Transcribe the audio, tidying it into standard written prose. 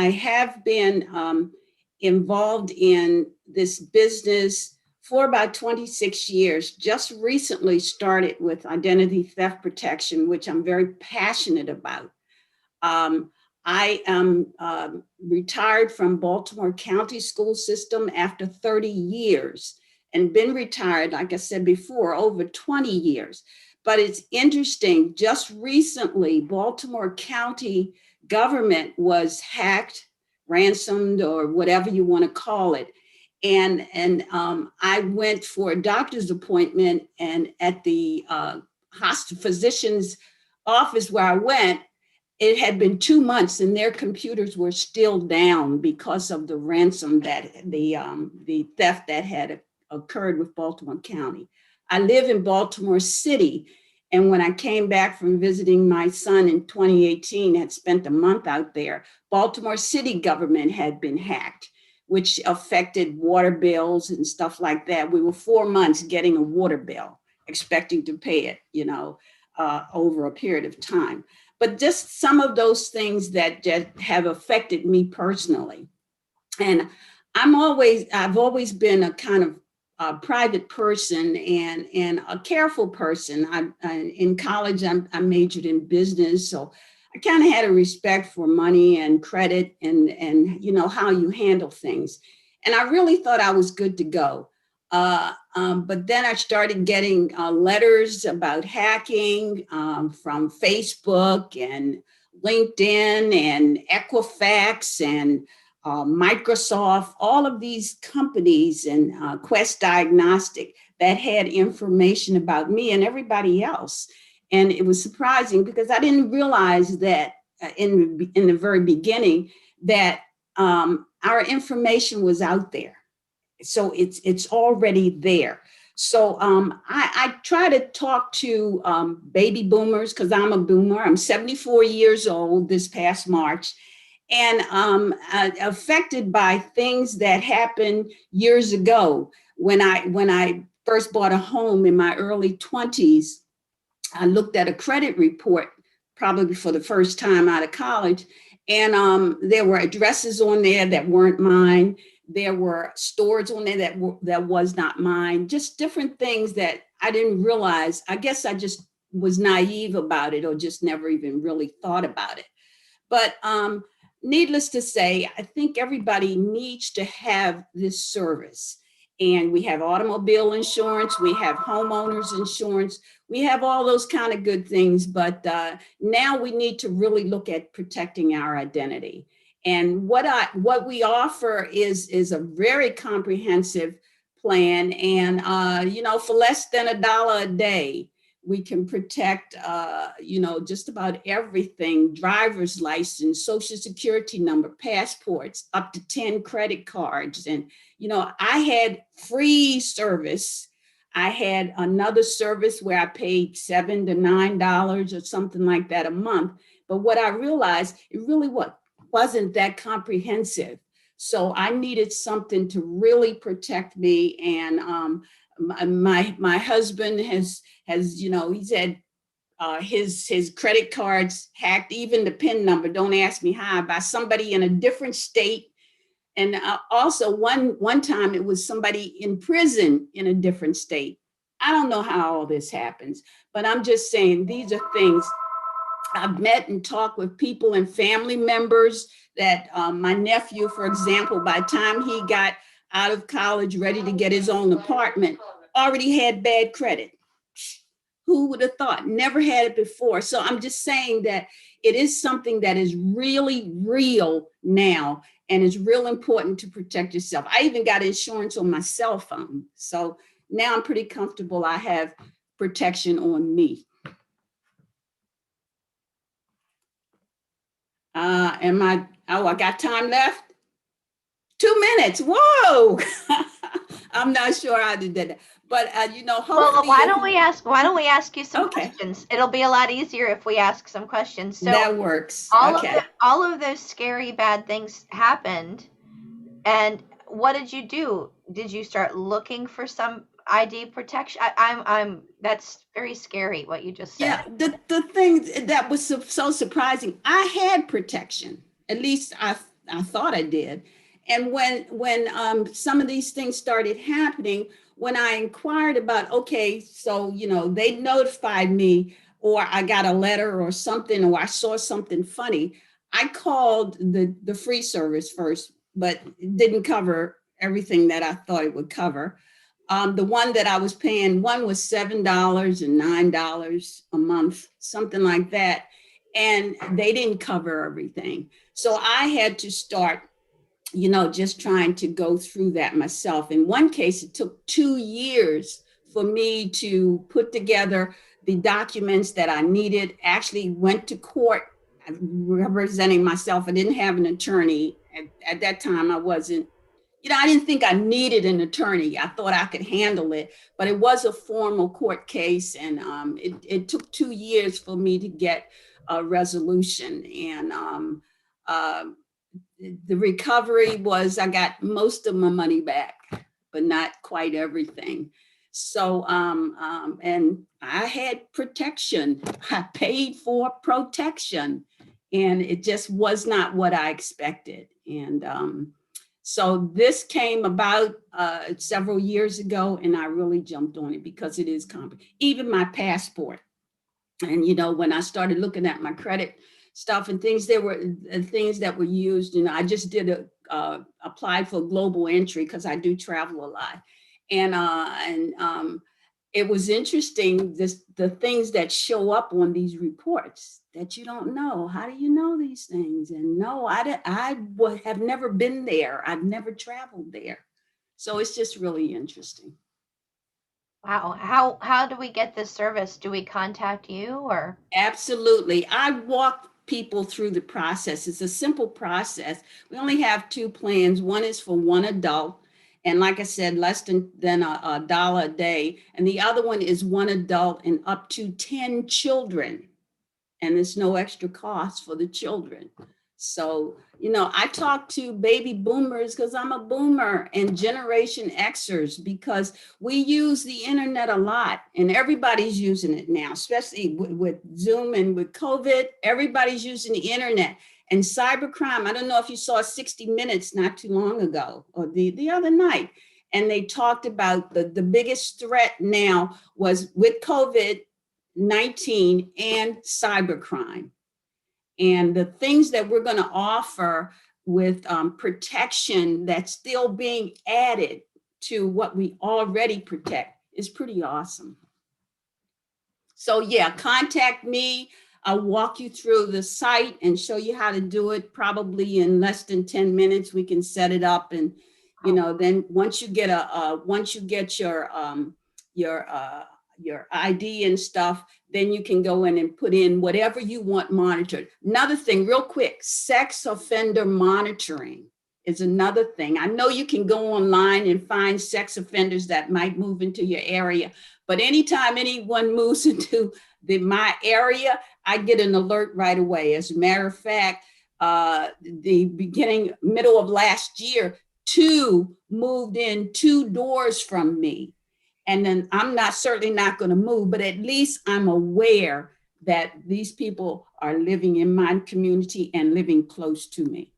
I have been involved in this business for about 26 years. Just recently started with identity theft protection, which I'm very passionate about. I am retired from Baltimore County school system after 30 years and been retired, like I said before, over 20 years. But it's interesting, just recently, Baltimore County government was hacked, ransomed, or whatever you want to call it. And I went for a doctor's appointment, and at the physician's office where I went, it had been 2 months and their computers were still down because of the ransom that the theft that had occurred with Baltimore County. I live in Baltimore City. And when I came back from visiting my son in 2018, had spent a month out there, Baltimore City government had been hacked, which affected water bills and stuff like that. We were 4 months getting a water bill, expecting to pay it, over a period of time. But just some of those things that have affected me personally. And I've always been a kind of private person and a careful person. In college, I majored in business, so I kind of had a respect for money and credit and how you handle things. And I really thought I was good to go. But then I started getting letters about hacking from Facebook and LinkedIn and Equifax and Microsoft, all of these companies and Quest Diagnostic that had information about me and everybody else. And it was surprising because I didn't realize that in the very beginning that our information was out there. So it's already there. So I try to talk to baby boomers because I'm a boomer. I'm 74 years old this past March, and affected by things that happened years ago. When I first bought a home in my early 20s, I looked at a credit report probably for the first time out of college, and there were addresses on there that weren't mine. There were stores on there that was not mine, just different things that I didn't realize. I guess I just was naive about it or just never even really thought about it. But needless to say, I think everybody needs to have this service. And we have automobile insurance, we have homeowners insurance, we have all those kind of good things. But now we need to really look at protecting our identity. And what we offer is a very comprehensive plan. And, for less than $1 a day, we can protect, just about everything: driver's license, social security number, passports, up to 10 credit cards. And, I had free service. I had another service where I paid $7 to $9 or something like that a month. But what I realized, it really wasn't that comprehensive. So I needed something to really protect me. And my husband has he's had his credit cards hacked, even the PIN number, don't ask me how, by somebody in a different state. And also one time it was somebody in prison in a different state. I don't know how all this happens, but I'm just saying these are things. I've met and talked with people and family members that my nephew, for example, by the time he got out of college, ready to get his own apartment, already had bad credit. Who would have thought? Never had it before. So I'm just saying that it is something that is really real now, and it's real important to protect yourself. I even got insurance on my cell phone. So now I'm pretty comfortable. I have protection on me. I got time left? 2 minutes. Whoa. I'm not sure how to do that. But hopefully. Well, why don't we ask you some questions? It'll be a lot easier if we ask some questions. So that works. All of those scary bad things happened. And what did you do? Did you start looking for some ID protection? That's very scary what you just said. Yeah, the thing that was so surprising, I had protection. At least I I thought I did. And when some of these things started happening, when I inquired about, okay, so, they notified me, or I got a letter or something, or I saw something funny, I called the free service first, but it didn't cover everything that I thought it would cover. The one that I was paying, one was $7 and $9 a month, something like that. And they didn't cover everything. So I had to start, just trying to go through that myself. In one case, it took 2 years for me to put together the documents that I needed. Actually went to court representing myself. I didn't have an attorney. At that time, I wasn't, I didn't think I needed an attorney. I thought I could handle it, but it was a formal court case. And it took 2 years for me to get a resolution. And the recovery was, I got most of my money back, but not quite everything. So, and I had protection. I paid for protection, and it just was not what I expected. And so this came about several years ago, and I really jumped on it because it is complicated. Even my passport. And, when I started looking at my credit stuff and things, there were things that were used, I just did applied for global entry because I do travel a lot. And it was interesting, the things that show up on these reports that you don't know. How do you know these things? And no, I have never been there. I've never traveled there. So it's just really interesting. Wow. How do we get this service? Do we contact you or? Absolutely. I walk people through the process. It's a simple process. We only have two plans. One is for one adult, and like I said, less than a dollar a day. And the other one is one adult and up to 10 children. And there's no extra cost for the children. So, I talk to baby boomers because I'm a boomer, and Generation Xers because we use the internet a lot, and everybody's using it now, especially with Zoom and with COVID. Everybody's using the internet and cybercrime. I don't know if you saw 60 Minutes not too long ago or the other night. And they talked about the biggest threat now was with COVID-19 and cybercrime. And the things that we're going to offer with protection that's still being added to what we already protect is pretty awesome. So yeah, contact me. I'll walk you through the site and show you how to do it. Probably in less than 10 minutes, we can set it up. And, then once you get your ID and stuff, then you can go in and put in whatever you want monitored. Another thing, real quick, sex offender monitoring is another thing. I know you can go online and find sex offenders that might move into your area, but anytime anyone moves into my area, I get an alert right away. As a matter of fact, the middle of last year, 2 moved in 2 doors from me. And then I'm certainly not going to move, but at least I'm aware that these people are living in my community and living close to me.